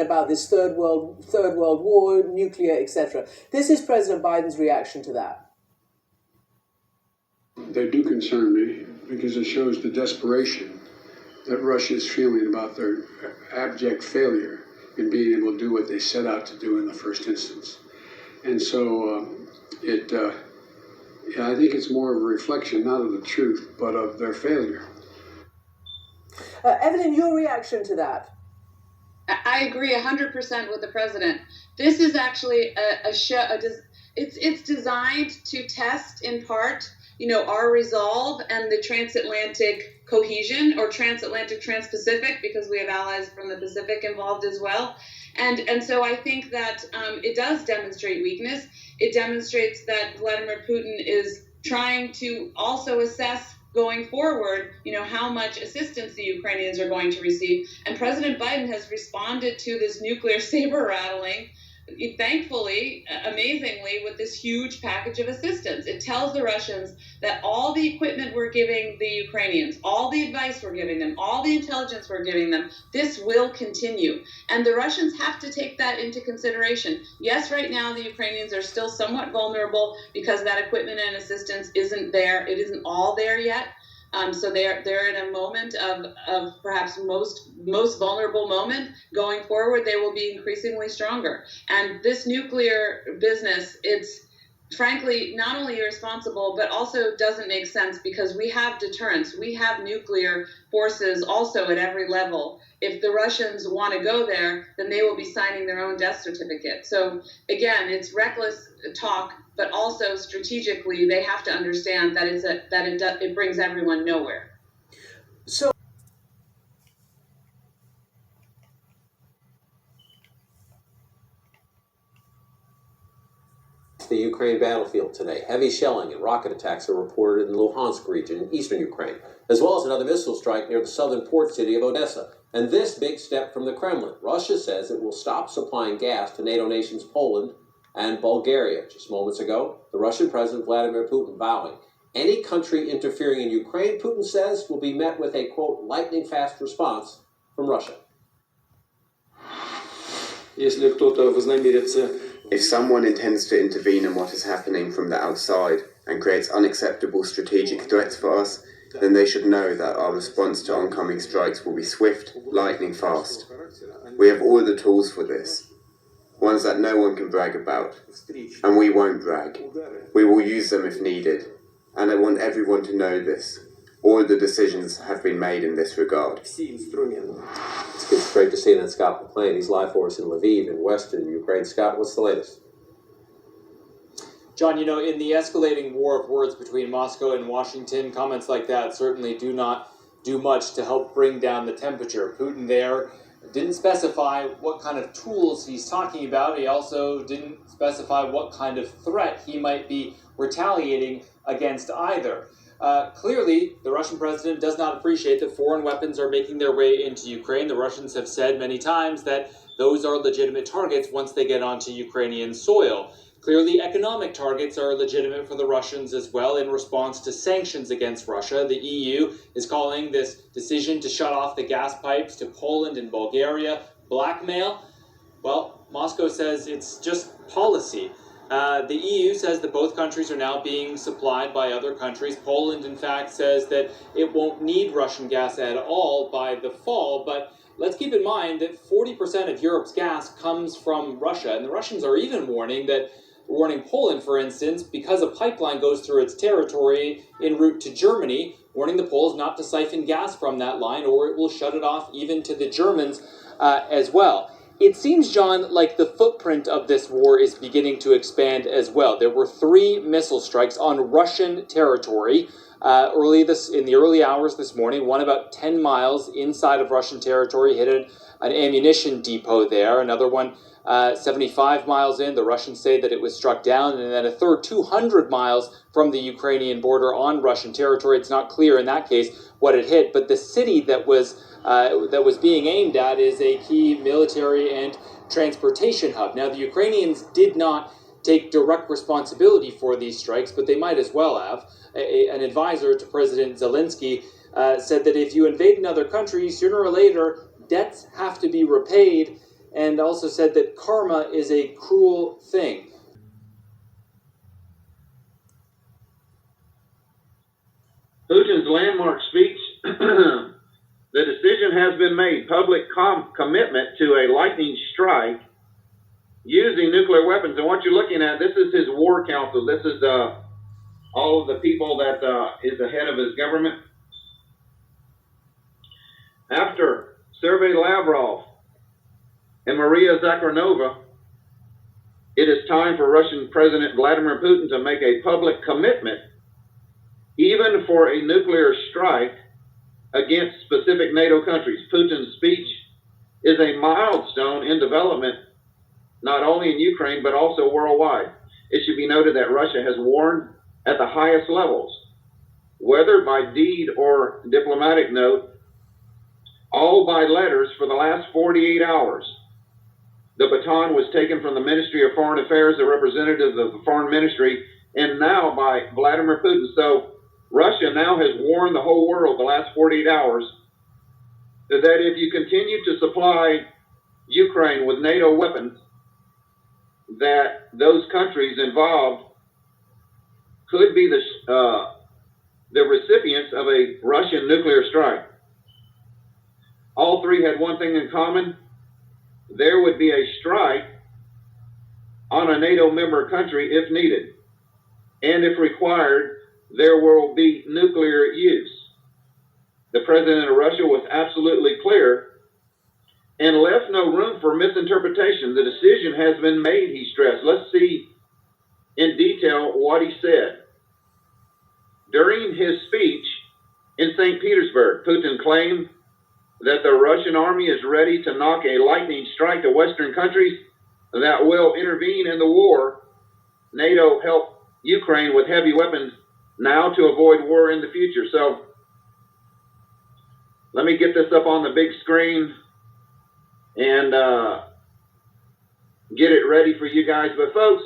about this third world war, nuclear, etc. This is President Biden's reaction to that. They do concern me because it shows the desperation that Russia is feeling about their abject failure in being able to do what they set out to do in the first instance. And so I think it's more of a reflection, not of the truth, but of their failure. Evelyn, your reaction to that? I agree 100% with the president. This is actually a show. It's designed to test, in part, our resolve and the transatlantic cohesion, or transatlantic, trans-Pacific, because we have allies from the Pacific involved as well. And so I think that it does demonstrate weakness. It demonstrates that Vladimir Putin is trying to also assess going forward, how much assistance the Ukrainians are going to receive. And President Biden has responded to this nuclear saber rattling, thankfully, amazingly, with this huge package of assistance. It tells the Russians that all the equipment we're giving the Ukrainians, all the advice we're giving them, all the intelligence we're giving them, this will continue. And the Russians have to take that into consideration. Yes, right now the Ukrainians are still somewhat vulnerable because that equipment and assistance isn't there. It isn't all there yet. So they're in a moment of perhaps most vulnerable moment. Going forward, they will be increasingly stronger. And this nuclear business, it's frankly not only irresponsible, but also doesn't make sense because we have deterrence. We have nuclear forces also at every level. If the Russians want to go there, then they will be signing their own death certificate. So again, it's reckless talk, but also strategically, they have to understand that it brings everyone nowhere. So the Ukraine battlefield today. Heavy shelling and rocket attacks are reported in the Luhansk region in eastern Ukraine, as well as another missile strike near the southern port city of Odessa. And this big step from the Kremlin. Russia says it will stop supplying gas to NATO nations Poland and Bulgaria. Just moments ago, the Russian President Vladimir Putin vowing any country interfering in Ukraine, Putin says, will be met with a, quote, lightning-fast response from Russia. If someone intends to intervene in what is happening from the outside and creates unacceptable strategic threats for us, then they should know that our response to oncoming strikes will be swift, lightning fast. We have all the tools for this, ones that no one can brag about, and we won't brag. We will use them if needed, and I want everyone to know this. All the decisions have been made in this regard. It's great to see that Scott McLean. He's live for us in Lviv in western Ukraine. Scott, what's the latest? John, in the escalating war of words between Moscow and Washington, comments like that certainly do not do much to help bring down the temperature. Putin there didn't specify what kind of tools he's talking about. He also didn't specify what kind of threat he might be retaliating against either. Clearly, the Russian president does not appreciate that foreign weapons are making their way into Ukraine. The Russians have said many times that those are legitimate targets once they get onto Ukrainian soil. Clearly, economic targets are legitimate for the Russians as well in response to sanctions against Russia. The EU is calling this decision to shut off the gas pipes to Poland and Bulgaria blackmail. Well, Moscow says it's just policy. The EU says that both countries are now being supplied by other countries. Poland, in fact, says that it won't need Russian gas at all by the fall, but let's keep in mind that 40% of Europe's gas comes from Russia, and the Russians are even warning Poland, for instance, because a pipeline goes through its territory en route to Germany, warning the Poles not to siphon gas from that line, or it will shut it off even to the Germans as well. It seems, John, like the footprint of this war is beginning to expand as well. There were 3 missile strikes on Russian territory in the early hours this morning. One about 10 miles inside of Russian territory hit an ammunition depot there. Another one 75 miles in. The Russians say that it was struck down. And then a third 200 miles from the Ukrainian border on Russian territory. It's not clear in that case what it hit, but the city that was being aimed at is a key military and transportation hub. Now, the Ukrainians did not take direct responsibility for these strikes, but they might as well have. An advisor to President Zelensky said that if you invade another country, sooner or later, debts have to be repaid. and also said that karma is a cruel thing. Putin's landmark speech, the decision has been made, public commitment to a lightning strike using nuclear weapons. And what you're looking at, this is his war council. This is all of the people that is the head of his government. After Sergei Lavrov and Maria Zakharova, it is time for Russian President Vladimir Putin to make a public commitment, even for a nuclear strike against specific NATO countries. Putin's speech is a milestone in development, not only in Ukraine, but also worldwide. It should be noted that Russia has warned at the highest levels, whether by deed or diplomatic note, all by letters for the last 48 hours. The baton was taken from the Ministry of Foreign Affairs, the representatives of the Foreign Ministry, and now by Vladimir Putin. So Russia now has warned the whole world the last 48 hours that if you continue to supply Ukraine with NATO weapons, that those countries involved could be the recipients of a Russian nuclear strike. All three had one thing in common. There would be a strike on a NATO member country if needed. And if required, there will be nuclear use. The president of Russia was absolutely clear and left no room for misinterpretation. The decision has been made, he stressed. Let's see in detail what he said. During his speech in St. Petersburg, Putin claimed that the Russian army is ready to knock a lightning strike to Western countries that will intervene in the war. NATO helped Ukraine with heavy weapons now to avoid war in the future. So let me get this up on the big screen and get it ready for you guys. But folks,